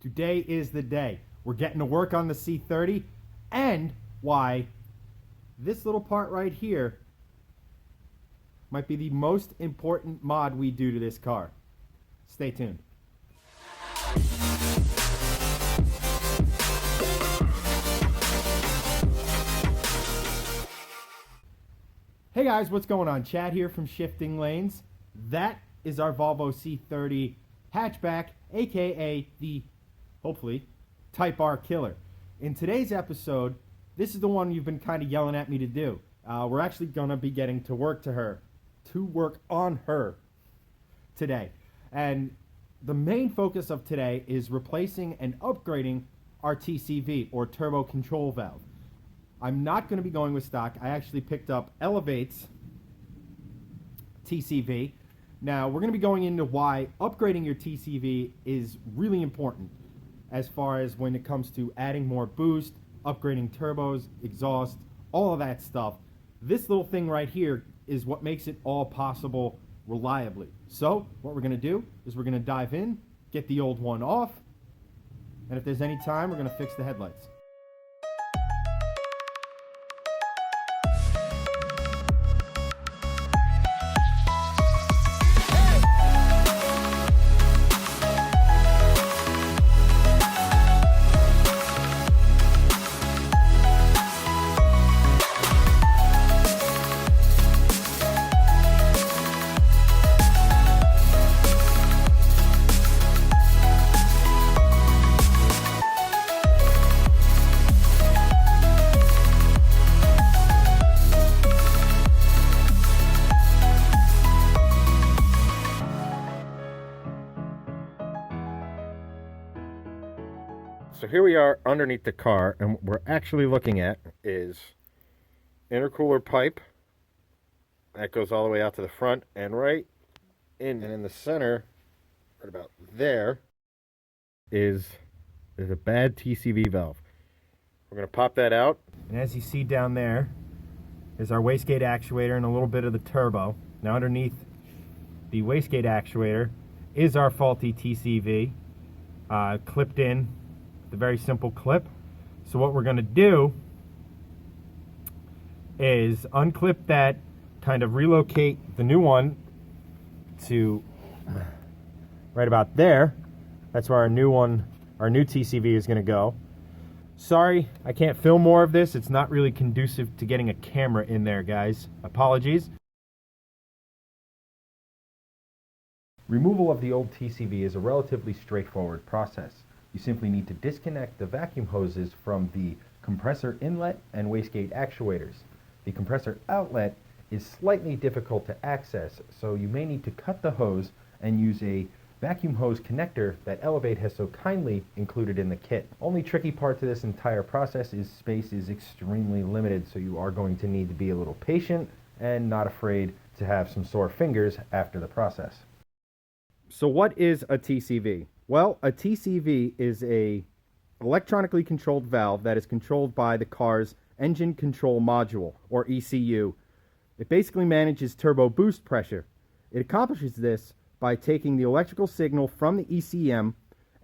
Today is the day. We're getting to work on the C30 and why this little part right here might be the most important mod we do to this car. Stay tuned. Hey guys, what's going on? Chad here from Shifting Lanes. That is our Volvo C30 hatchback, aka the, hopefully, Type R killer. In today's episode, this is the one you've been kind of yelling at me to do. We're actually going to be getting to work on her today. And the main focus of today is replacing and upgrading our TCV, or turbo control valve. I'm not going to be going with stock. I actually picked up Elevate's TCV. Now, we're going to be going into why upgrading your TCV is really important as far as when it comes to adding more boost, upgrading turbos, exhaust, all of that stuff. This little thing right here is what makes it all possible reliably. So, what we're going to do is we're going to dive in, get the old one off, and if there's any time, we're going to fix the headlights. So here we are underneath the car, and what we're actually looking at is intercooler pipe that goes all the way out to the front, and right in the center, right about there, is a bad TCV valve. We're going to pop that out, and as you see down there is our wastegate actuator and a little bit of the turbo. Now underneath the wastegate actuator is our faulty TCV clipped in. The very simple clip. So what we're going to do is unclip that, kind of relocate the new one to right about there. That's where our new TCV is going to go. Sorry, I can't film more of this. It's not really conducive to getting a camera in there, guys. Apologies. Removal of the old TCV is a relatively straightforward process. You simply need to disconnect the vacuum hoses from the compressor inlet and wastegate actuators. The compressor outlet is slightly difficult to access, so you may need to cut the hose and use a vacuum hose connector that Elevate has so kindly included in the kit. Only tricky part to this entire process is space is extremely limited, so you are going to need to be a little patient and not afraid to have some sore fingers after the process. So what is a TCV? Well, a TCV is a electronically controlled valve that is controlled by the car's engine control module, or ECU. It basically manages turbo boost pressure. It accomplishes this by taking the electrical signal from the ECM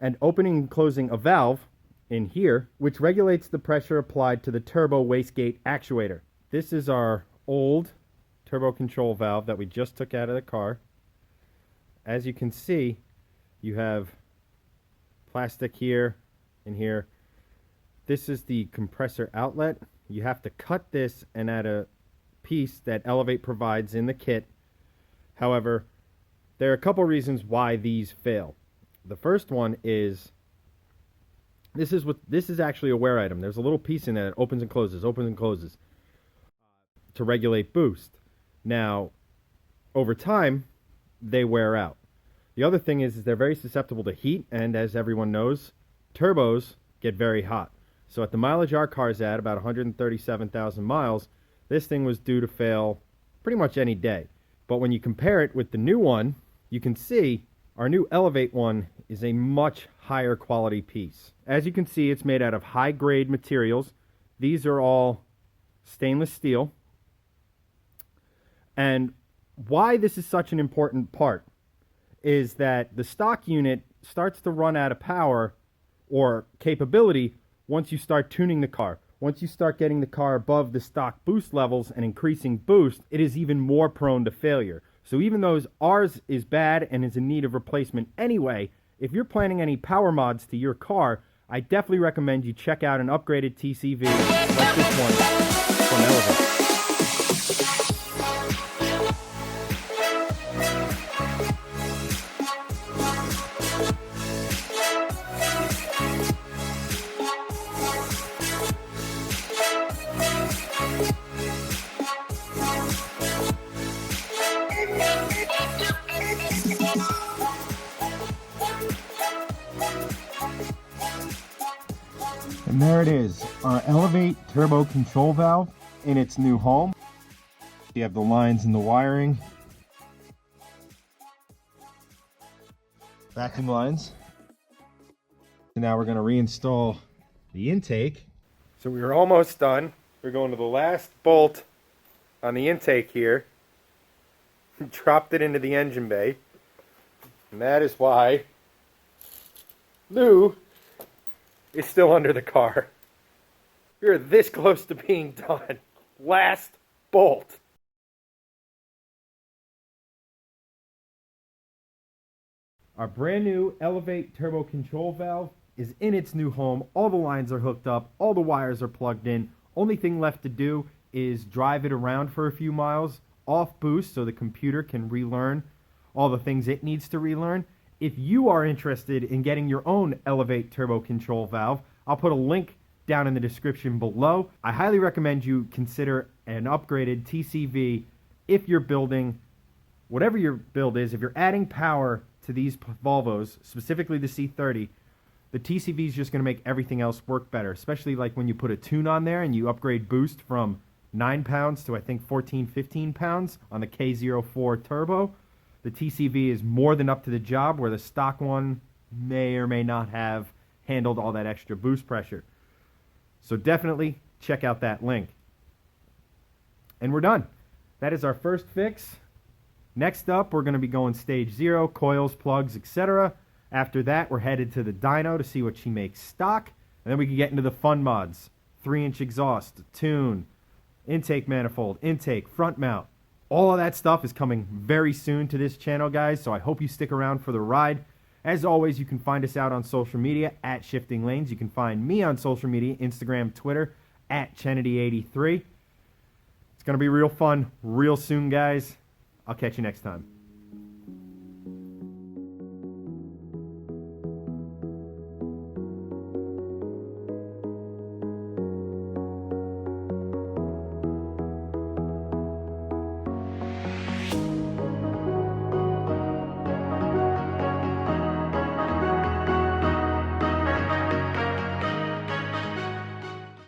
and opening and closing a valve in here, which regulates the pressure applied to the turbo wastegate actuator. This is our old turbo control valve that we just took out of the car. As you can see, you have plastic here and here. This is the compressor outlet. You have to cut this and add a piece that Elevate provides in the kit. However, there are a couple reasons why these fail. The first one is this is actually a wear item. There's a little piece in there that opens and closes to regulate boost. Now, over time, they wear out. The other thing is they're very susceptible to heat, and as everyone knows, turbos get very hot. So at the mileage our car's at, about 137,000 miles, this thing was due to fail pretty much any day. But when you compare it with the new one, you can see our new Elevate one is a much higher quality piece. As you can see, it's made out of high-grade materials. These are all stainless steel. And why this is such an important part is that the stock unit starts to run out of power or capability once you start tuning the car. Once you start getting the car above the stock boost levels and increasing boost, it is even more prone to failure. So even though ours is bad and is in need of replacement anyway, if you're planning any power mods to your car, I definitely recommend you check out an upgraded TCV like this one from Elevate. And there it is, our Elevate turbo control valve in its new home. You have the lines and the wiring, vacuum lines. And now we're going to reinstall the intake. So we are almost done. We're going to the last bolt on the intake here. Dropped it into the engine bay. And that is why Lou is still under the car. We're this close to being done. Last bolt. Our brand new Elevate turbo control valve is in its new home. All the lines are hooked up. All the wires are plugged in. Only thing left to do is drive it around for a few miles off boost so the computer can relearn all the things it needs to relearn. If you are interested in getting your own Elevate turbo control valve, I'll put a link down in the description below. I highly recommend you consider an upgraded TCV if you're building, whatever your build is, if you're adding power to these Volvos, specifically the C30, the TCV is just going to make everything else work better, especially like when you put a tune on there and you upgrade boost from 9 pounds to I think 14, 15 pounds on the K04 turbo. The TCV is more than up to the job, where the stock one may or may not have handled all that extra boost pressure. So definitely check out that link. And we're done. That is our first fix. Next up, we're going to be going stage 0, coils, plugs, etc. After that, we're headed to the dyno to see what she makes stock. And then we can get into the fun mods. 3-inch exhaust, tune, intake manifold, intake, front mount. All of that stuff is coming very soon to this channel, guys, so I hope you stick around for the ride. As always, you can find us out on social media at Shifting Lanes. You can find me on social media, Instagram, Twitter, at Chenedy83. It's going to be real fun real soon, guys. I'll catch you next time.